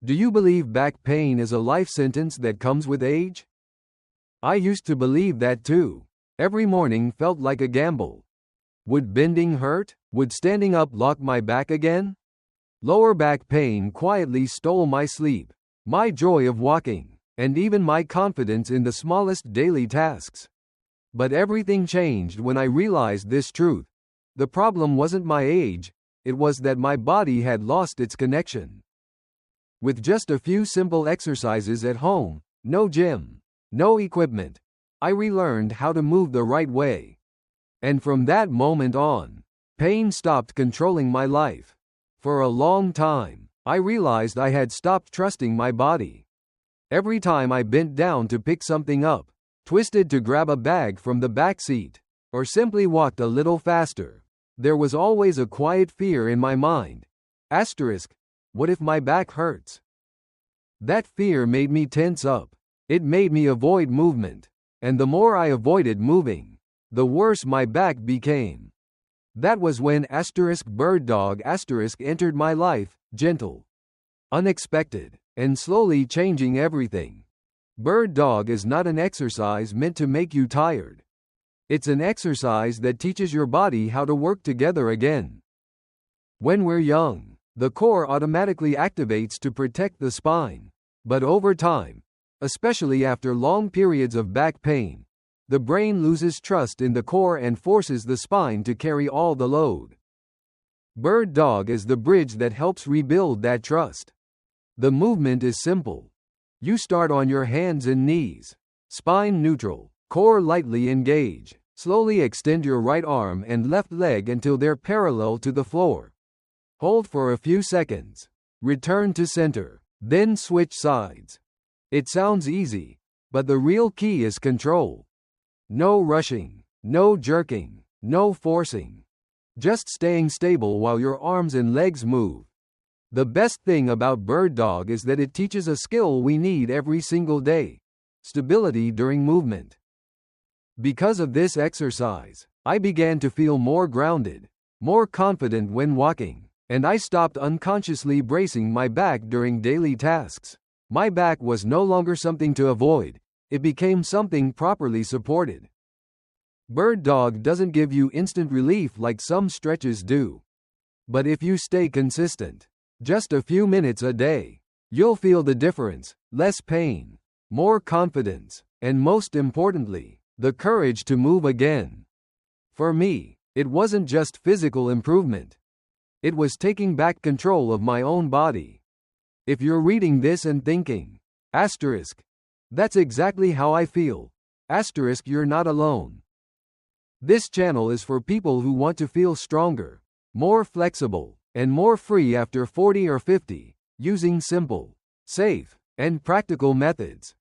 Do you believe back pain is a life sentence that comes with age? I used to believe that too. Every morning felt like a gamble. Would bending hurt? Would standing up lock my back again? Lower back pain quietly stole my sleep, my joy of walking, and even my confidence in the smallest daily tasks. But everything changed when I realized this truth. The problem wasn't my age, it was that my body had lost its connection. With just a few simple exercises at home, no gym, no equipment, I relearned how to move the right way. And from that moment on, pain stopped controlling my life. For a long time, I realized I had stopped trusting my body. Every time I bent down to pick something up, twisted to grab a bag from the back seat, or simply walked a little faster, there was always a quiet fear in my mind. What if my back hurts? That fear made me tense up. It made me avoid movement. And the more I avoided moving, the worse my back became. That was when bird dog entered my life, gentle, unexpected, and slowly changing everything. Bird dog is not an exercise meant to make you tired. It's an exercise that teaches your body how to work together again. When we're young, the core automatically activates to protect the spine. But over time, especially after long periods of back pain, the brain loses trust in the core and forces the spine to carry all the load. Bird dog is the bridge that helps rebuild that trust. The movement is simple. You start on your hands and knees, spine neutral, core lightly engage. Slowly extend your right arm and left leg until they're parallel to the floor. Hold for a few seconds. Return to center. Then switch sides. It sounds easy, but the real key is control. No rushing, no jerking, no forcing. Just staying stable while your arms and legs move. The best thing about bird dog is that it teaches a skill we need every single day: stability during movement. Because of this exercise, I began to feel more grounded, more confident when walking, and I stopped unconsciously bracing my back during daily tasks. My back was no longer something to avoid, it became something properly supported. Bird dog doesn't give you instant relief like some stretches do. But if you stay consistent, just a few minutes a day, you'll feel the difference: less pain, more confidence, and most importantly, the courage to move again. For me, it wasn't just physical improvement. It was taking back control of my own body. If you're reading this and thinking, that's exactly how I feel, you're not alone. This channel is for people who want to feel stronger, more flexible, and more free after 40 or 50, using simple, safe, and practical methods.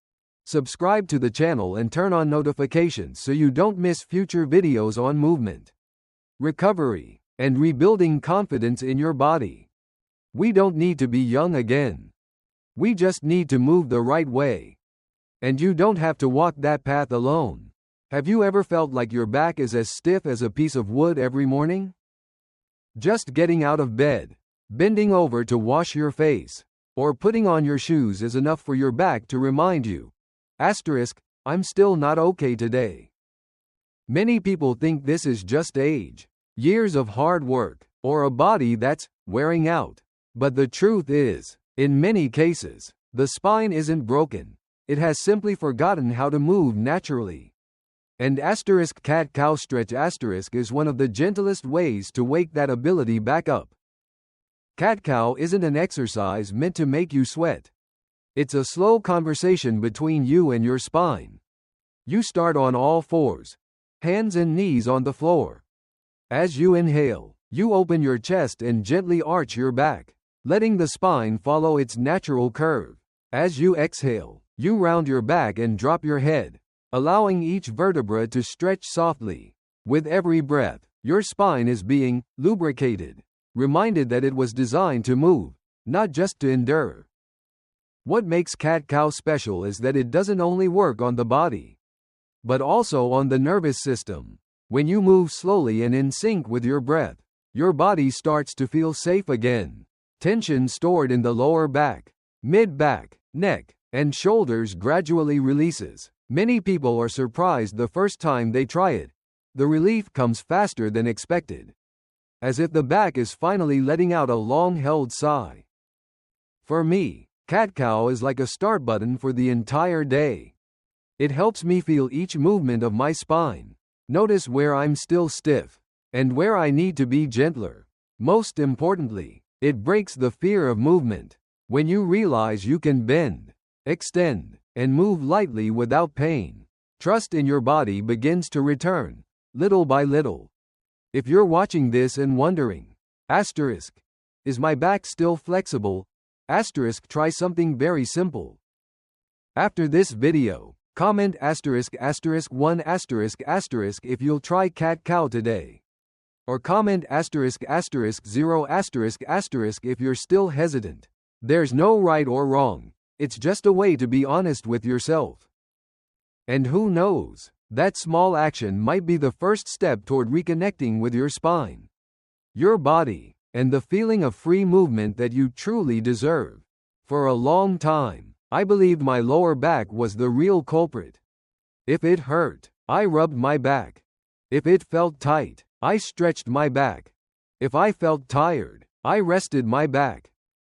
Subscribe to the channel and turn on notifications so you don't miss future videos on movement, recovery, and rebuilding confidence in your body. We don't need to be young again. We just need to move the right way. And you don't have to walk that path alone. Have you ever felt like your back is as stiff as a piece of wood every morning? Just getting out of bed, bending over to wash your face, or putting on your shoes is enough for your back to remind you, I'm still not okay today. Many people think this is just age, years of hard work, or a body that's wearing out. But the truth is, in many cases, the spine isn't broken. It has simply forgotten how to move naturally. And cat-cow stretch is one of the gentlest ways to wake that ability back up. Cat-cow isn't an exercise meant to make you sweat. It's a slow conversation between you and your spine. You start on all fours, hands and knees on the floor. As you inhale, you open your chest and gently arch your back, letting the spine follow its natural curve. As you exhale, you round your back and drop your head, allowing each vertebra to stretch softly. With every breath, your spine is being lubricated, reminded that it was designed to move, not just to endure. What makes cat-cow special is that it doesn't only work on the body, but also on the nervous system. When you move slowly and in sync with your breath, your body starts to feel safe again. Tension stored in the lower back, Mid-back, neck, and shoulders gradually releases. Many people are surprised the first time they try it. The relief comes faster than expected, as if the back is finally letting out a long-held sigh. For me, cat-cow is like a start button for the entire day. It helps me feel each movement of my spine, notice where I'm still stiff, and where I need to be gentler. Most importantly, it breaks the fear of movement. When you realize you can bend, extend, and move lightly without pain, trust in your body begins to return, little by little. If you're watching this and wondering, is my back still flexible? Try something very simple. After this video, comment **1** if you'll try cat-cow today. Or comment **0** if you're still hesitant. There's no right or wrong, it's just a way to be honest with yourself. And who knows, that small action might be the first step toward reconnecting with your spine, your body, and the feeling of free movement that you truly deserve. For a long time, I believed my lower back was the real culprit. If it hurt, I rubbed my back. If it felt tight, I stretched my back. If I felt tired, I rested my back.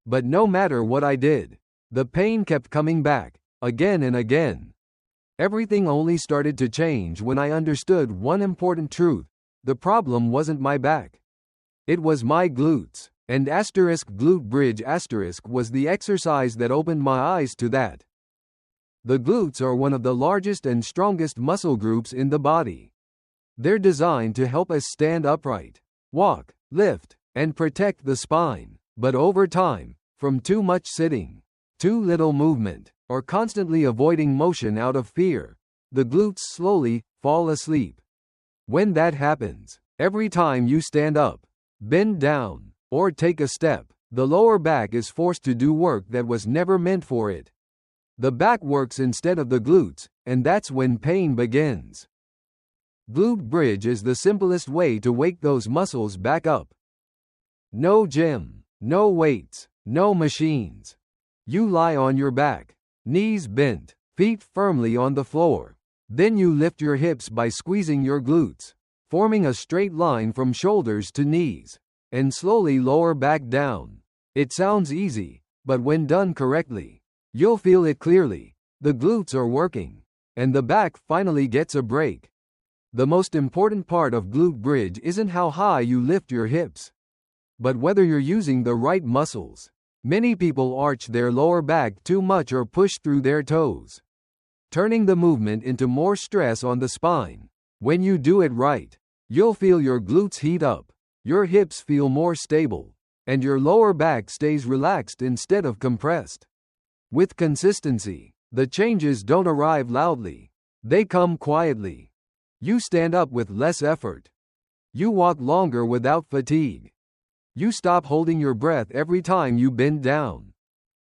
But no matter what I did, the pain kept coming back, again and again. Everything only started to change when I understood one important truth: the problem wasn't my back. It was my glutes, and glute bridge was the exercise that opened my eyes to that. The glutes are one of the largest and strongest muscle groups in the body. They're designed to help us stand upright, walk, lift, and protect the spine. But over time, from too much sitting, too little movement, or constantly avoiding motion out of fear, the glutes slowly fall asleep. When that happens, every time you stand up, bend down, or take a step, the lower back is forced to do work that was never meant for it. The back works instead of the glutes, and that's when pain begins. Glute bridge is the simplest way to wake those muscles back up. No gym, no weights, no machines. You lie on your back, knees bent, feet firmly on the floor. Then you lift your hips by squeezing your glutes, forming a straight line from shoulders to knees, and slowly lower back down. It sounds easy, but when done correctly, you'll feel it clearly. The glutes are working, and the back finally gets a break. The most important part of glute bridge isn't how high you lift your hips, but whether you're using the right muscles. Many people arch their lower back too much or push through their toes, turning the movement into more stress on the spine. When you do it right, you'll feel your glutes heat up, your hips feel more stable, and your lower back stays relaxed instead of compressed. With consistency, the changes don't arrive loudly. They come quietly. You stand up with less effort. You walk longer without fatigue. You stop holding your breath every time you bend down.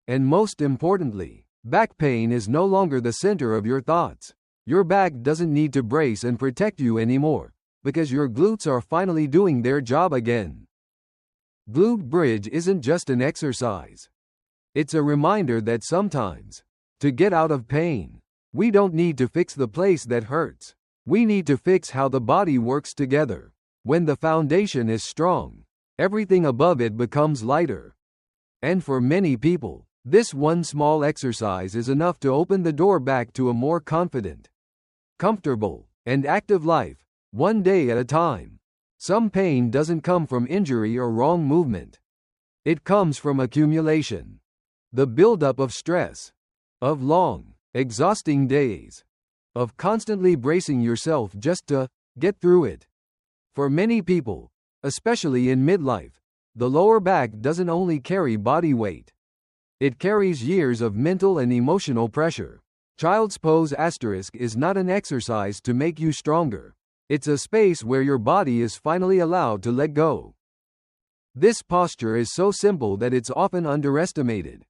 And most importantly, back pain is no longer the center of your thoughts. Your back doesn't need to brace and protect you anymore, because your glutes are finally doing their job again. Glute bridge isn't just an exercise. It's a reminder that sometimes, to get out of pain, we don't need to fix the place that hurts. We need to fix how the body works together. When the foundation is strong, everything above it becomes lighter. And for many people, this one small exercise is enough to open the door back to a more confident, comfortable, and active life, one day at a time. Some pain doesn't come from injury or wrong movement. It comes from accumulation. The buildup of stress, of long, exhausting days, of constantly bracing yourself just to get through it. For many people, especially in midlife, the lower back doesn't only carry body weight. It carries years of mental and emotional pressure. Child's pose * is not an exercise to make you stronger. It's a space where your body is finally allowed to let go. This posture is so simple that it's often underestimated.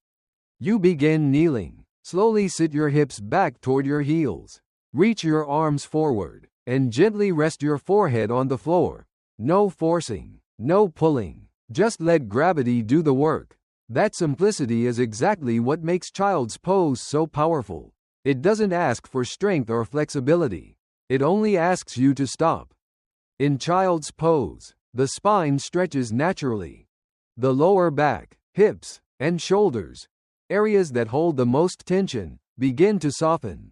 You begin kneeling. Slowly sit your hips back toward your heels. Reach your arms forward, and gently rest your forehead on the floor. No forcing, no pulling. Just let gravity do the work. That simplicity is exactly what makes child's pose so powerful. It doesn't ask for strength or flexibility. It only asks you to stop. In child's pose, the spine stretches naturally. The lower back, hips, and shoulders, areas that hold the most tension, begin to soften.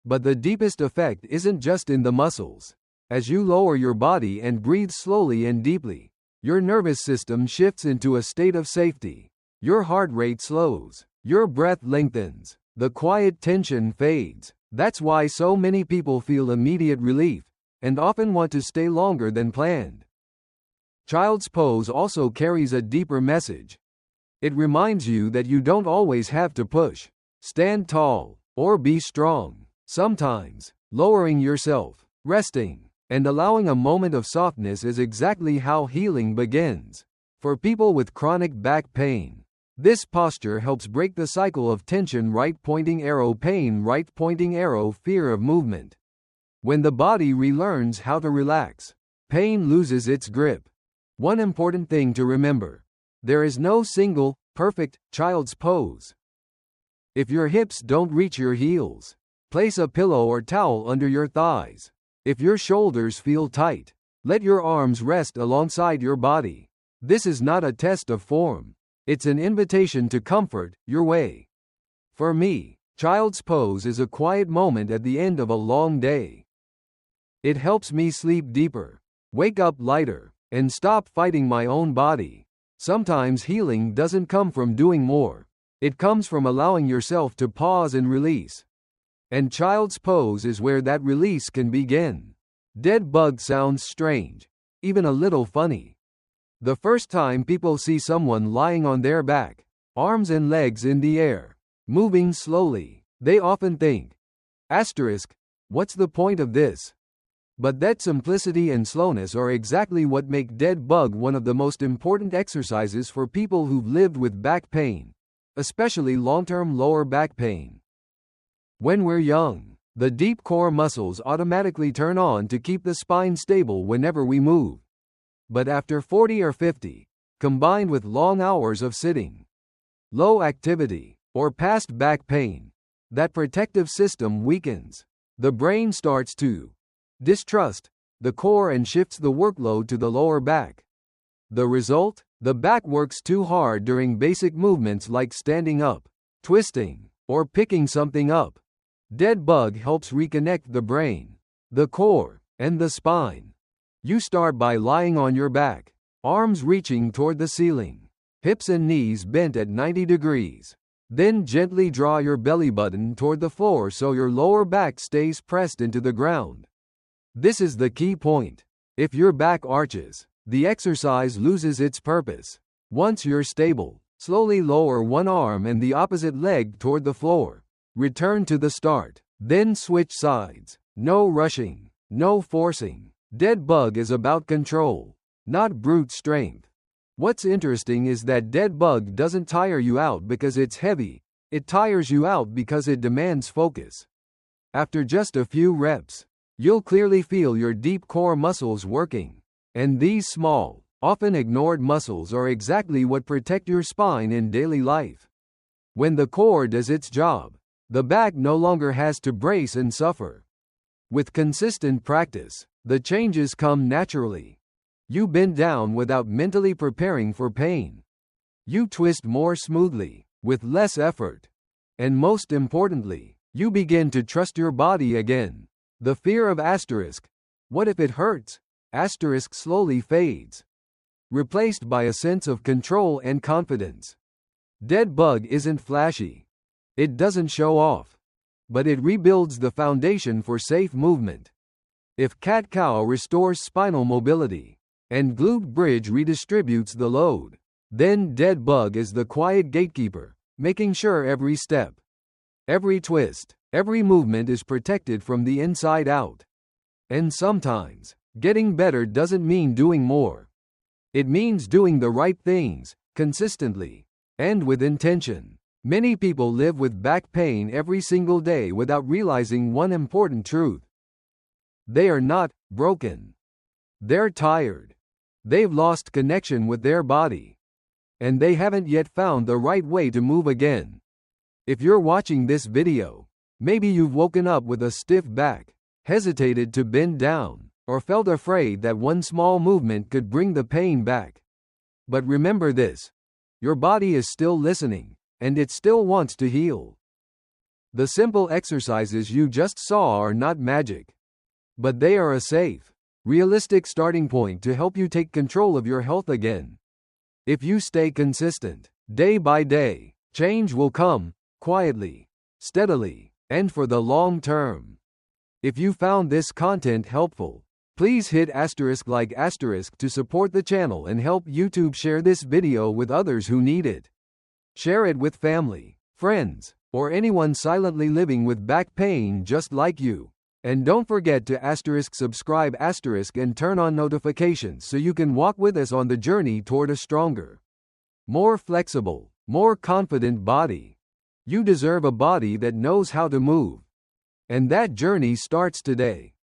But the deepest effect isn't just in the muscles. As you lower your body and breathe slowly and deeply, your nervous system shifts into a state of safety. Your heart rate slows. Your breath lengthens. The quiet tension fades. That's why so many people feel immediate relief, and often want to stay longer than planned. Child's pose also carries a deeper message. It reminds you that you don't always have to push, stand tall, or be strong. Sometimes, lowering yourself, resting, and allowing a moment of softness is exactly how healing begins. For people with chronic back pain, this posture helps break the cycle of tension, right pointing arrow pain, right pointing arrow fear of movement. When the body relearns how to relax, pain loses its grip. One important thing to remember: there is no single, perfect, child's pose. If your hips don't reach your heels, place a pillow or towel under your thighs. If your shoulders feel tight, let your arms rest alongside your body. This is not a test of form. It's an invitation to comfort your way. For me, child's pose is a quiet moment at the end of a long day. It helps me sleep deeper, wake up lighter, and stop fighting my own body. Sometimes healing doesn't come from doing more. It comes from allowing yourself to pause and release. And child's pose is where that release can begin. Dead bug sounds strange, even a little funny. The first time people see someone lying on their back, arms and legs in the air, moving slowly, they often think, what's the point of this? But that simplicity and slowness are exactly what make dead bug one of the most important exercises for people who've lived with back pain, especially long-term lower back pain. When we're young, the deep core muscles automatically turn on to keep the spine stable whenever we move. But after 40 or 50, combined with long hours of sitting, low activity, or past back pain, that protective system weakens. The brain starts to distrust the core and shifts the workload to the lower back. The result? The back works too hard during basic movements like standing up, twisting, or picking something up. Dead bug helps reconnect the brain, the core, and the spine. You start by lying on your back, arms reaching toward the ceiling, hips and knees bent at 90 degrees. Then gently draw your belly button toward the floor so your lower back stays pressed into the ground. This is the key point. If your back arches, the exercise loses its purpose. Once you're stable, slowly lower one arm and the opposite leg toward the floor. Return to the start. Then switch sides. No rushing, no forcing. Dead bug is about control, not brute strength. What's interesting is that dead bug doesn't tire you out because it's heavy, it tires you out because it demands focus. After just a few reps, you'll clearly feel your deep core muscles working. And these small, often ignored muscles are exactly what protect your spine in daily life. When the core does its job, the back no longer has to brace and suffer. With consistent practice, the changes come naturally. You bend down without mentally preparing for pain. You twist more smoothly, with less effort. And most importantly, you begin to trust your body again. The fear of what if it hurts? Slowly fades, replaced by a sense of control and confidence. Dead bug isn't flashy. It doesn't show off. But it rebuilds the foundation for safe movement. If cat-cow restores spinal mobility, and glute bridge redistributes the load, then dead bug is the quiet gatekeeper, making sure every step, every twist, every movement is protected from the inside out. And sometimes, getting better doesn't mean doing more. It means doing the right things, consistently, and with intention. Many people live with back pain every single day without realizing one important truth. They are not broken. They're tired. They've lost connection with their body. and they haven't yet found the right way to move again. If you're watching this video, maybe you've woken up with a stiff back, hesitated to bend down, or felt afraid that one small movement could bring the pain back. But remember this: your body is still listening, and it still wants to heal. The simple exercises you just saw are not magic, but they are a safe, realistic starting point to help you take control of your health again. If you stay consistent, day by day, change will come, quietly, steadily, and for the long term. If you found this content helpful, please hit *like* to support the channel and help YouTube share this video with others who need it. Share it with family, friends, or anyone silently living with back pain just like you. And don't forget to *subscribe* and turn on notifications so you can walk with us on the journey toward a stronger, more flexible, more confident body. You deserve a body that knows how to move. And that journey starts today.